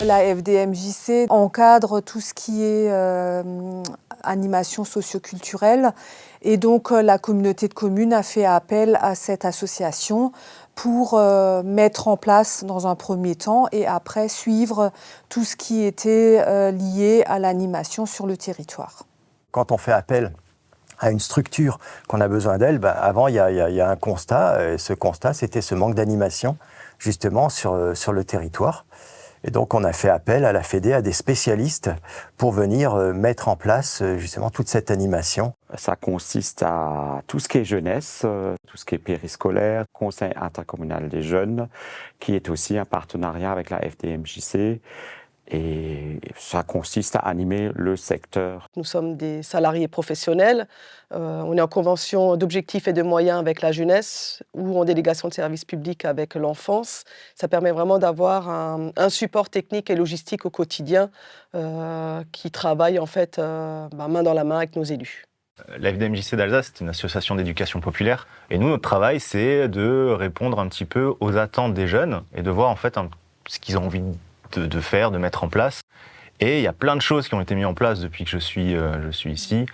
La FDMJC encadre tout ce qui est animation socioculturelle et donc la communauté de communes a fait appel à cette association pour mettre en place dans un premier temps et après suivre tout ce qui était lié à l'animation sur le territoire. Quand on fait appel à une structure qu'on a besoin d'elle, avant il y a un constat, et ce constat c'était ce manque d'animation justement sur le territoire. Et donc on a fait appel à la Fédé, à des spécialistes pour venir mettre en place justement toute cette animation. Ça consiste à tout ce qui est jeunesse, tout ce qui est périscolaire, Conseil intercommunal des jeunes, qui est aussi un partenariat avec la FDMJC. Et ça consiste à animer le secteur. Nous sommes des salariés professionnels. On est en convention d'objectifs et de moyens avec la jeunesse ou en délégation de services publics avec l'enfance. Ça permet vraiment d'avoir un support technique et logistique au quotidien qui travaille en fait main dans la main avec nos élus. La FDMJC d'Alsace, c'est une association d'éducation populaire. Et nous, notre travail, c'est de répondre un petit peu aux attentes des jeunes et de voir en fait ce qu'ils ont envie de faire, de mettre en place. Et il y a plein de choses qui ont été mises en place depuis que je suis ici.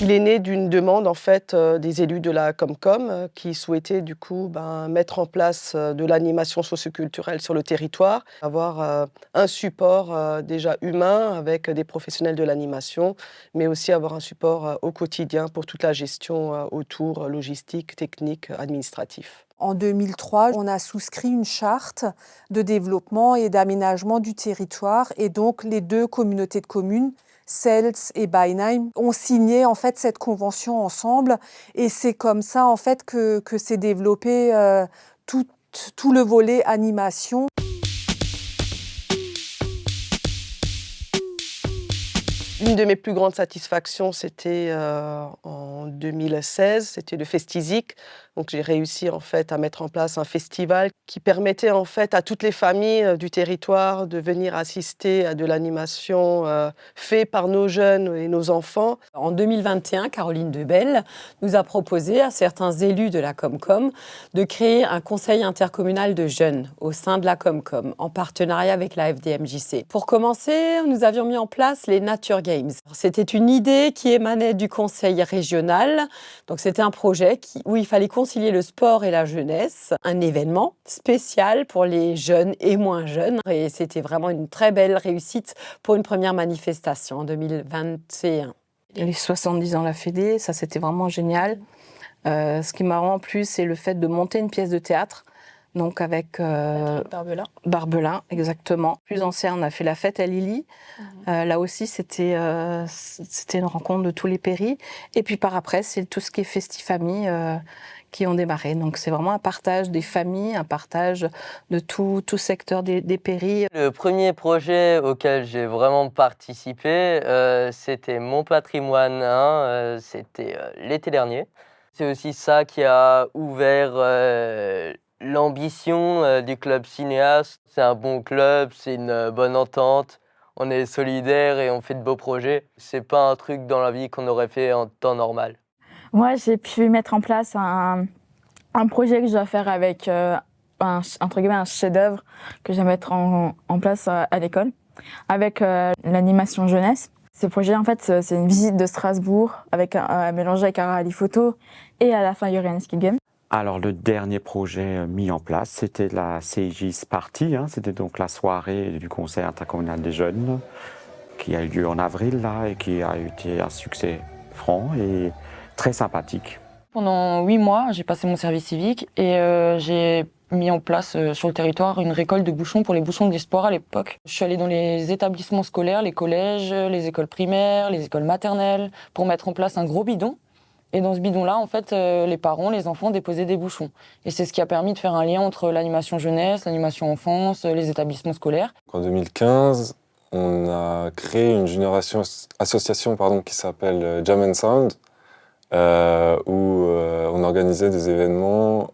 Il est né d'une demande en fait des élus de la Comcom qui souhaitaient du coup mettre en place de l'animation socioculturelle sur le territoire, avoir un support déjà humain avec des professionnels de l'animation, mais aussi avoir un support au quotidien pour toute la gestion autour logistique, technique, administratif. En 2003, on a souscrit une charte de développement et d'aménagement du territoire et donc les deux communautés de communes, Sels et Beinheim, ont signé en fait cette convention ensemble et c'est comme ça en fait que s'est développé tout le volet animation. Une de mes plus grandes satisfactions, c'était en 2016, c'était le Festizik. Donc j'ai réussi en fait à mettre en place un festival qui permettait en fait à toutes les familles du territoire de venir assister à de l'animation faite par nos jeunes et nos enfants. En 2021, Caroline Debelle nous a proposé à certains élus de la Comcom de créer un conseil intercommunal de jeunes au sein de la Comcom en partenariat avec la FDMJC. Pour commencer, nous avions mis en place les Nature Games. C'était une idée qui émanait du conseil régional. Donc c'était un projet où il fallait concilier le sport et la jeunesse, un événement spécial pour les jeunes et moins jeunes. Et c'était vraiment une très belle réussite pour une première manifestation en 2021. Les 70 ans de la Fédé, ça c'était vraiment génial. Ce qui est marrant en plus, c'est le fait de monter une pièce de théâtre. Donc avec Barbelin. Barbelin, exactement. Plus ancien, on a fait la fête à Lily. Là aussi, c'était une rencontre de tous les péris. Et puis par après, c'est tout ce qui est Festifamille qui ont démarré. Donc c'est vraiment un partage des familles, un partage de tout secteur des péris. Le premier projet auquel j'ai vraiment participé, c'était Mon Patrimoine 1, c'était l'été dernier. C'est aussi ça qui a ouvert l'ambition du club cinéaste. C'est un bon club, c'est une bonne entente, on est solidaires et on fait de beaux projets. C'est pas un truc dans la vie qu'on aurait fait en temps normal. Moi, j'ai pu mettre en place un projet que je dois faire avec entre guillemets un chef-d'œuvre que je vais mettre en place à l'école avec l'animation jeunesse. Ce projet, en fait, c'est une visite de Strasbourg mélangée avec un rallye photo et à la fin, il y aurait un skill game. Alors le dernier projet mis en place, c'était la CIGIS Party, c'était donc la soirée du Conseil intercommunal des jeunes qui a eu lieu en avril là, et qui a été un succès franc et très sympathique. Pendant 8 mois, j'ai passé mon service civique et j'ai mis en place sur le territoire une récolte de bouchons pour les bouchons de l'espoir à l'époque. Je suis allée dans les établissements scolaires, les collèges, les écoles primaires, les écoles maternelles pour mettre en place un gros bidon. Et dans ce bidon-là, en fait, les parents, les enfants déposaient des bouchons. Et c'est ce qui a permis de faire un lien entre l'animation jeunesse, l'animation enfance, les établissements scolaires. En 2015, on a créé une association qui s'appelle Jam and Sound, où on organisait des événements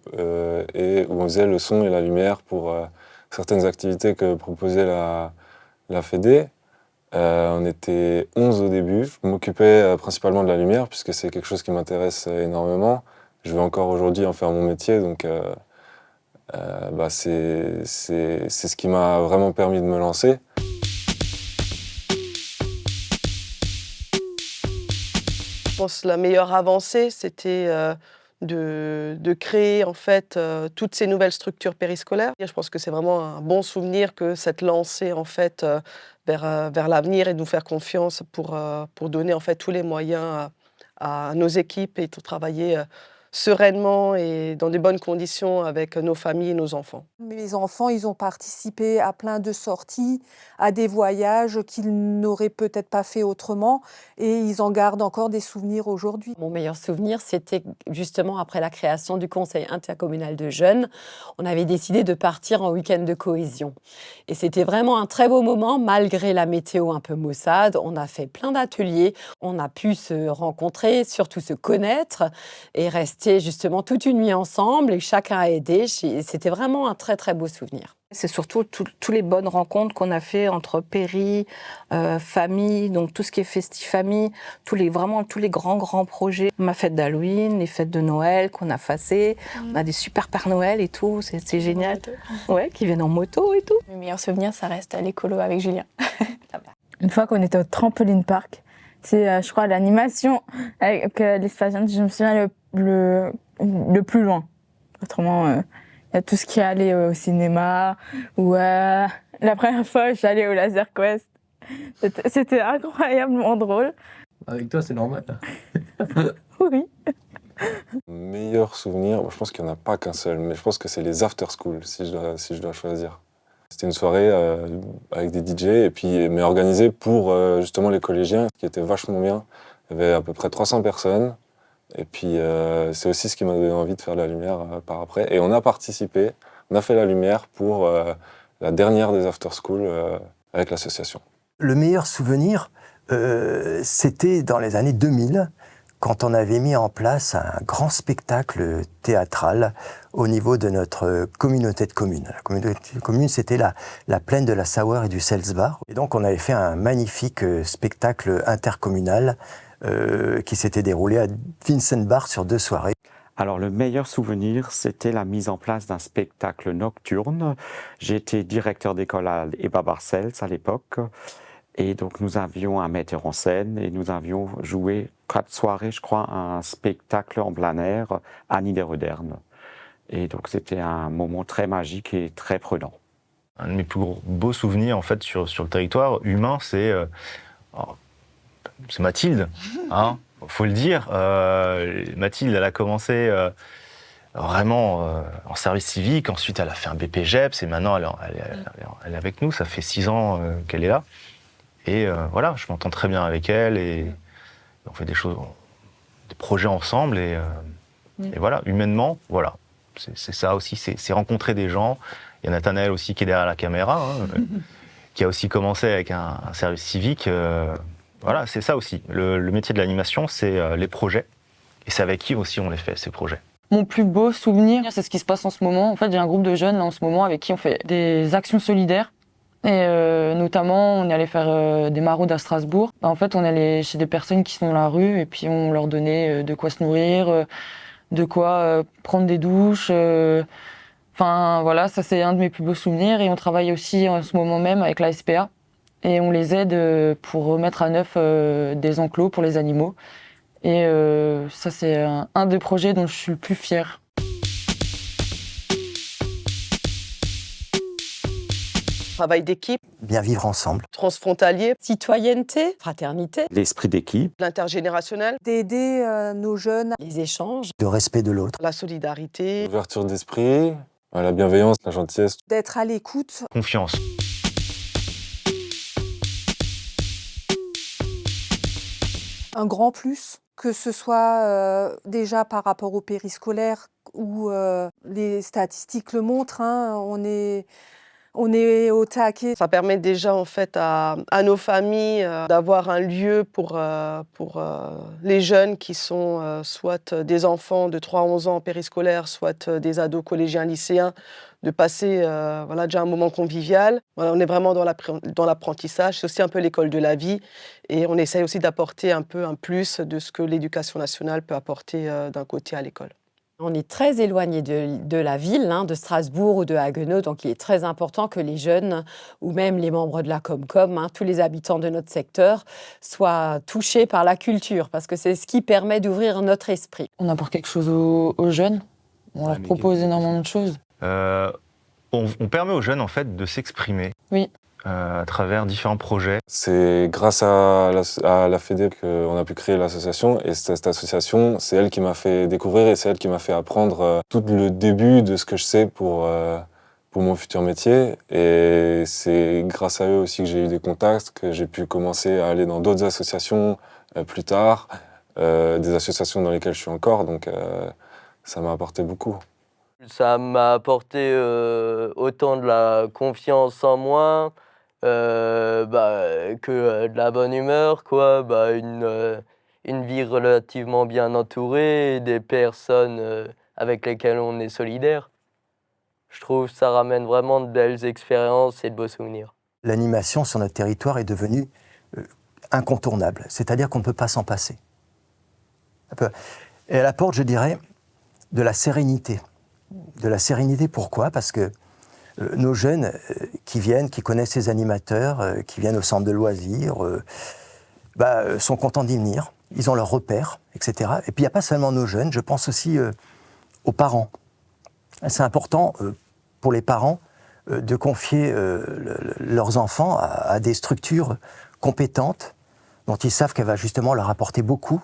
et où on faisait le son et la lumière pour certaines activités que proposait la Fédé. On était 11 au début. Je m'occupais principalement de la lumière puisque c'est quelque chose qui m'intéresse énormément. Je vais encore aujourd'hui en faire mon métier, donc c'est ce qui m'a vraiment permis de me lancer. Je pense que la meilleure avancée, c'était de créer en fait toutes ces nouvelles structures périscolaires. Je pense que c'est vraiment un bon souvenir que cette lancée en fait vers l'avenir et de nous faire confiance pour donner en fait tous les moyens à nos équipes et de travailler sereinement et dans de bonnes conditions avec nos familles et nos enfants. Mes enfants, ils ont participé à plein de sorties, à des voyages qu'ils n'auraient peut-être pas fait autrement et ils en gardent encore des souvenirs aujourd'hui. Mon meilleur souvenir, c'était justement après la création du Conseil intercommunal de jeunes. On avait décidé de partir en week-end de cohésion. Et c'était vraiment un très beau moment, malgré la météo un peu maussade. On a fait plein d'ateliers, on a pu se rencontrer, surtout se connaître et rester justement toute une nuit ensemble et chacun a aidé. C'était vraiment un très très beau souvenir. C'est surtout toutes les bonnes rencontres qu'on a fait entre péri, famille, donc tout ce qui est festifamille, tous les grands projets. Ma fête d'Halloween, les fêtes de Noël qu'on a passées, on a des super Pères Noël et tout, c'est génial. Ouais, qui viennent en moto et tout. Mes meilleurs souvenirs, ça reste à l'écolo avec Julien. Une fois qu'on était au trampoline park, c'est je crois l'animation avec l'espace Jeanne, je me souviens le plus loin. Autrement, il y a tout ce qui est allé au cinéma ou la première fois j'allais au Laser Quest. C'était incroyablement drôle. Avec toi, c'est normal. Oui. Meilleur souvenir, je pense qu'il n'y en a pas qu'un seul, mais je pense que c'est les after school, si je dois choisir. C'était une soirée avec des DJ, mais organisée pour justement les collégiens, ce qui était vachement bien. Il y avait à peu près 300 personnes. Et puis, c'est aussi ce qui m'a donné envie de faire la lumière par après. Et on a participé, on a fait la lumière pour la dernière des after school avec l'association. Le meilleur souvenir, c'était dans les années 2000, quand on avait mis en place un grand spectacle théâtral au niveau de notre communauté de communes. La communauté de communes, c'était la plaine de la Sauer et du Selsbar. Et donc, on avait fait un magnifique spectacle intercommunal qui s'était déroulé à Vincennes-Bar sur 2 soirées. Alors le meilleur souvenir, c'était la mise en place d'un spectacle nocturne. J'étais directeur d'école à Eba-Barcels à l'époque. Et donc nous avions un metteur en scène et nous avions joué 4 soirées, je crois, un spectacle en plein air à Niederödern. Et donc c'était un moment très magique et très prenant. Un de mes plus beaux souvenirs en fait sur le territoire humain, c'est Mathilde, hein, faut le dire. Mathilde, elle a commencé vraiment en service civique, ensuite elle a fait un BPGEPS et maintenant elle est avec nous, ça fait 6 ans qu'elle est là. Et voilà, je m'entends très bien avec elle et on fait des projets ensemble et voilà, humainement, voilà. C'est ça aussi, c'est rencontrer des gens. Il y a Nathanaël aussi qui est derrière la caméra, hein, qui a aussi commencé avec un service civique. Voilà, c'est ça aussi. Le métier de l'animation, c'est les projets. Et c'est avec qui aussi on les fait, ces projets. Mon plus beau souvenir, c'est ce qui se passe en ce moment. En fait, j'ai un groupe de jeunes là, en ce moment avec qui on fait des actions solidaires. Et notamment, on est allé faire des maraudes à Strasbourg. En fait, on est allé chez des personnes qui sont dans la rue et puis on leur donnait de quoi se nourrir, de quoi prendre des douches. Enfin, voilà, ça c'est un de mes plus beaux souvenirs. Et on travaille aussi en ce moment même avec la SPA. Et on les aide pour remettre à neuf des enclos pour les animaux. Et ça, c'est un des projets dont je suis le plus fière. Travail d'équipe. Bien vivre ensemble. Transfrontalier. Citoyenneté, fraternité. L'esprit d'équipe. L'intergénérationnel. D'aider nos jeunes. Les échanges. De respect de l'autre. La solidarité. L'ouverture d'esprit, la bienveillance, la gentillesse. D'être à l'écoute. Confiance. Un grand plus, que ce soit déjà par rapport au périscolaire où les statistiques le montrent, hein, on est au taquet. Ça permet déjà en fait à nos familles d'avoir un lieu pour les jeunes qui sont soit des enfants de 3 à 11 ans en périscolaire, soit des ados collégiens, lycéens, de passer déjà un moment convivial. Voilà, on est vraiment dans l'apprentissage, c'est aussi un peu l'école de la vie et on essaye aussi d'apporter un peu un plus de ce que l'éducation nationale peut apporter d'un côté à l'école. On est très éloigné de la ville, de Strasbourg ou de Haguenau, donc il est très important que les jeunes ou même les membres de la Comcom, tous les habitants de notre secteur, soient touchés par la culture, parce que c'est ce qui permet d'ouvrir notre esprit. On apporte quelque chose aux jeunes, on leur propose énormément de choses. On permet aux jeunes en fait de s'exprimer. Oui. À travers différents projets. C'est grâce à la Fédé qu'on a pu créer l'association, et cette association, c'est elle qui m'a fait découvrir et c'est elle qui m'a fait apprendre tout le début de ce que je sais pour mon futur métier. Et c'est grâce à eux aussi que j'ai eu des contacts, que j'ai pu commencer à aller dans d'autres associations plus tard, des associations dans lesquelles je suis encore, donc ça m'a apporté beaucoup. Ça m'a apporté autant de la confiance en moi, que de la bonne humeur, quoi. Une vie relativement bien entourée, des personnes avec lesquelles on est solidaire. Je trouve que ça ramène vraiment de belles expériences et de beaux souvenirs. L'animation sur notre territoire est devenue incontournable, c'est-à-dire qu'on ne peut pas s'en passer. Et elle apporte, je dirais, de la sérénité. De la sérénité, pourquoi ? Parce que nos jeunes qui viennent, qui connaissent ces animateurs, qui viennent au centre de loisirs, sont contents d'y venir. Ils ont leurs repères, etc. Et puis il n'y a pas seulement nos jeunes, je pense aussi aux parents. C'est important pour les parents de confier leurs enfants à des structures compétentes dont ils savent qu'elle va justement leur apporter beaucoup.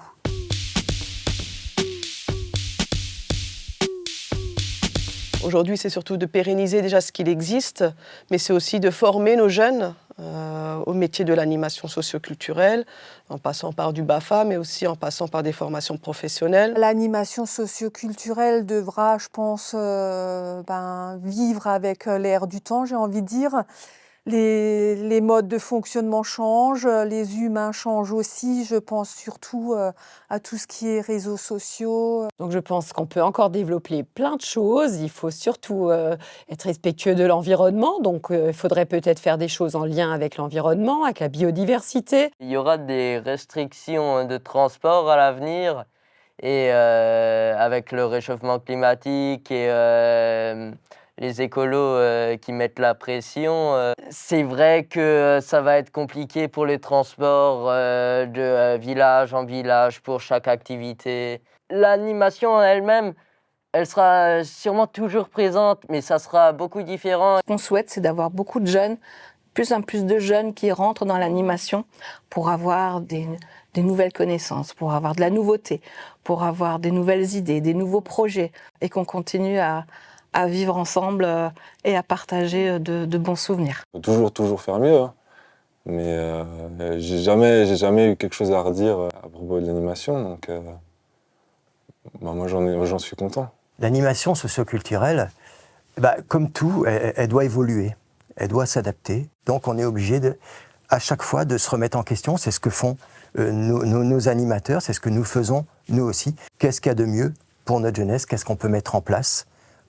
Aujourd'hui, c'est surtout de pérenniser déjà ce qu'il existe, mais c'est aussi de former nos jeunes au métier de l'animation socioculturelle, en passant par du BAFA, mais aussi en passant par des formations professionnelles. L'animation socioculturelle devra, je pense, vivre avec l'ère du temps, j'ai envie de dire. Les modes de fonctionnement changent, les humains changent aussi. Je pense surtout à tout ce qui est réseaux sociaux. Donc je pense qu'on peut encore développer plein de choses. Il faut surtout être respectueux de l'environnement. Donc il faudrait peut-être faire des choses en lien avec l'environnement, avec la biodiversité. Il y aura des restrictions de transport à l'avenir. Et avec le réchauffement climatique et les écolos qui mettent la pression, c'est vrai que ça va être compliqué pour les transports de village en village pour chaque activité. L'animation en elle-même, elle sera sûrement toujours présente, mais ça sera beaucoup différent. Ce qu'on souhaite, c'est d'avoir beaucoup de jeunes, plus en plus de jeunes qui rentrent dans l'animation pour avoir des nouvelles connaissances, pour avoir de la nouveauté, pour avoir des nouvelles idées, des nouveaux projets, et qu'on continue à vivre ensemble et à partager de bons souvenirs. Il faut toujours faire mieux, hein. Mais j'ai jamais eu quelque chose à redire à propos de l'animation, donc moi j'en suis content. L'animation socioculturelle, comme tout, elle doit évoluer, elle doit s'adapter. Donc on est obligé à chaque fois de se remettre en question. C'est ce que font nos animateurs, c'est ce que nous faisons nous aussi. Qu'est-ce qu'il y a de mieux pour notre jeunesse ? Qu'est-ce qu'on peut mettre en place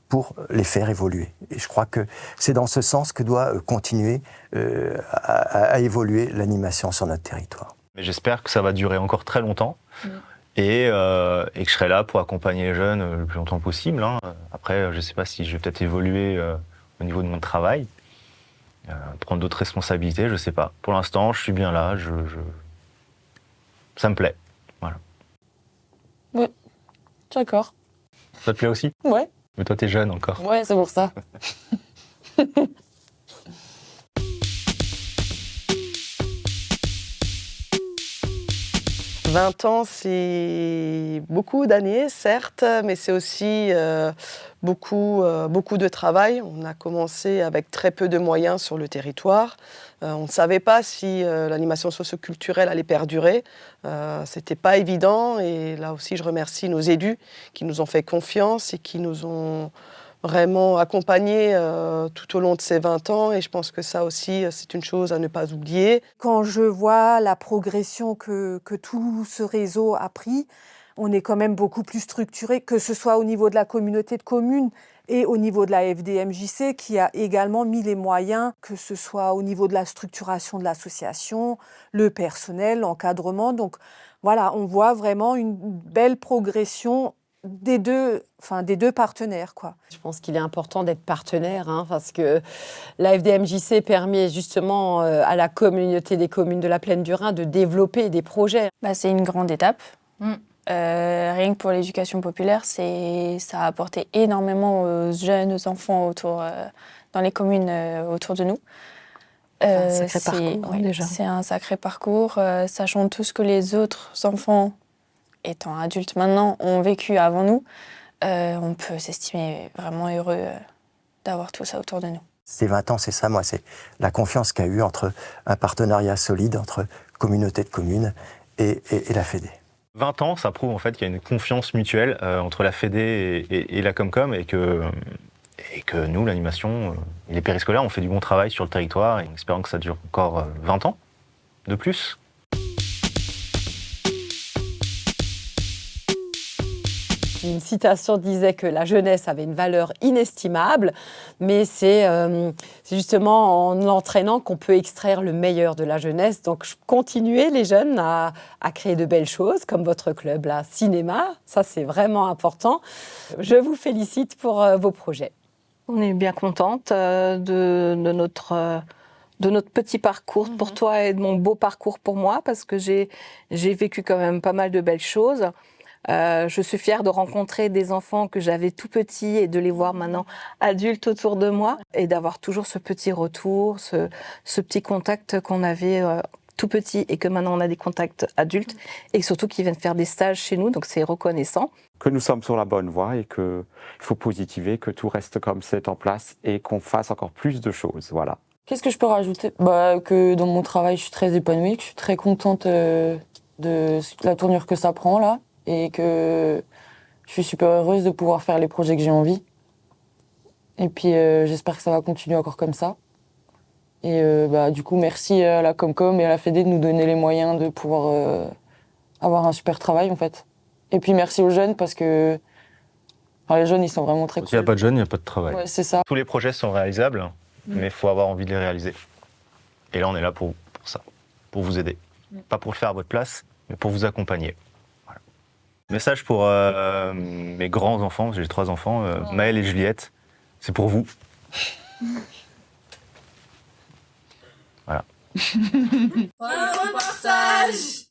pour les faire évoluer. Et je crois que c'est dans ce sens que doit continuer à évoluer l'animation sur notre territoire. Mais j'espère que ça va durer encore très longtemps et que je serai là pour accompagner les jeunes le plus longtemps possible. Après, je ne sais pas si je vais peut-être évoluer au niveau de mon travail, prendre d'autres responsabilités, je ne sais pas. Pour l'instant, je suis bien là, ça me plaît. Voilà. Ouais, d'accord. Ça te plaît aussi ? Ouais. Mais toi, t'es jeune encore. Ouais, c'est pour ça. 20 ans, c'est beaucoup d'années, certes, mais c'est aussi beaucoup de travail. On a commencé avec très peu de moyens sur le territoire. On ne savait pas si l'animation socioculturelle allait perdurer. C'était pas évident, et là aussi je remercie nos élus qui nous ont fait confiance et qui nous ont vraiment accompagnés tout au long de ces 20 ans, et je pense que ça aussi, c'est une chose à ne pas oublier. Quand je vois la progression que tout ce réseau a pris, on est quand même beaucoup plus structuré, que ce soit au niveau de la communauté de communes et au niveau de la FDMJC, qui a également mis les moyens, que ce soit au niveau de la structuration de l'association, le personnel, l'encadrement. Donc voilà, on voit vraiment une belle progression des deux partenaires, quoi. Je pense qu'il est important d'être partenaire, hein, parce que la FDMJC permet justement à la communauté des communes de la Plaine du Rhin de développer des projets. C'est une grande étape. Rien que pour l'éducation populaire, ça a apporté énormément aux jeunes, aux enfants dans les communes autour de nous. Un sacré parcours, déjà. C'est un sacré parcours, sachant tout ce que les autres enfants, étant adultes maintenant, ont vécu avant nous. On peut s'estimer vraiment heureux d'avoir tout ça autour de nous. Ces 20 ans, c'est ça, moi, c'est la confiance qu'il y a eu entre un partenariat solide entre communauté de communes et la Fédé. 20 ans, ça prouve en fait qu'il y a une confiance mutuelle entre la Fédé et la Comcom et que nous, l'animation et les périscolaires, on fait du bon travail sur le territoire et en espérant que ça dure encore 20 ans de plus. Une citation disait que la jeunesse avait une valeur inestimable, mais c'est justement en l'entraînant qu'on peut extraire le meilleur de la jeunesse. Donc continuez les jeunes à créer de belles choses, comme votre club, là, cinéma, ça c'est vraiment important. Je vous félicite pour vos projets. On est bien contente de notre petit parcours pour toi et de mon beau parcours pour moi, parce que j'ai vécu quand même pas mal de belles choses. Je suis fière de rencontrer des enfants que j'avais tout petits et de les voir maintenant adultes autour de moi et d'avoir toujours ce petit retour, ce petit contact qu'on avait tout petit et que maintenant on a des contacts adultes et surtout qui viennent faire des stages chez nous, donc c'est reconnaissant. Que nous sommes sur la bonne voie et qu'il faut positiver, que tout reste comme c'est en place et qu'on fasse encore plus de choses, voilà. Qu'est-ce que je peux rajouter ? Que dans mon travail, je suis très épanouie, que je suis très contente de la tournure que ça prend là. Et que je suis super heureuse de pouvoir faire les projets que j'ai envie. Et puis j'espère que ça va continuer encore comme ça. Et du coup, merci à la Comcom et à la Fédé de nous donner les moyens de pouvoir avoir un super travail en fait. Et puis merci aux jeunes parce que les jeunes ils sont vraiment très cool. S'il n'y a pas de jeunes, il n'y a pas de travail. Ouais, c'est ça. Tous les projets sont réalisables, mais il faut avoir envie de les réaliser. Et là, on est là pour ça, pour vous aider. Pas pour le faire à votre place, mais pour vous accompagner. Message pour mes grands-enfants, j'ai 3 enfants, Maël et Juliette, c'est pour vous. Voilà. On partage.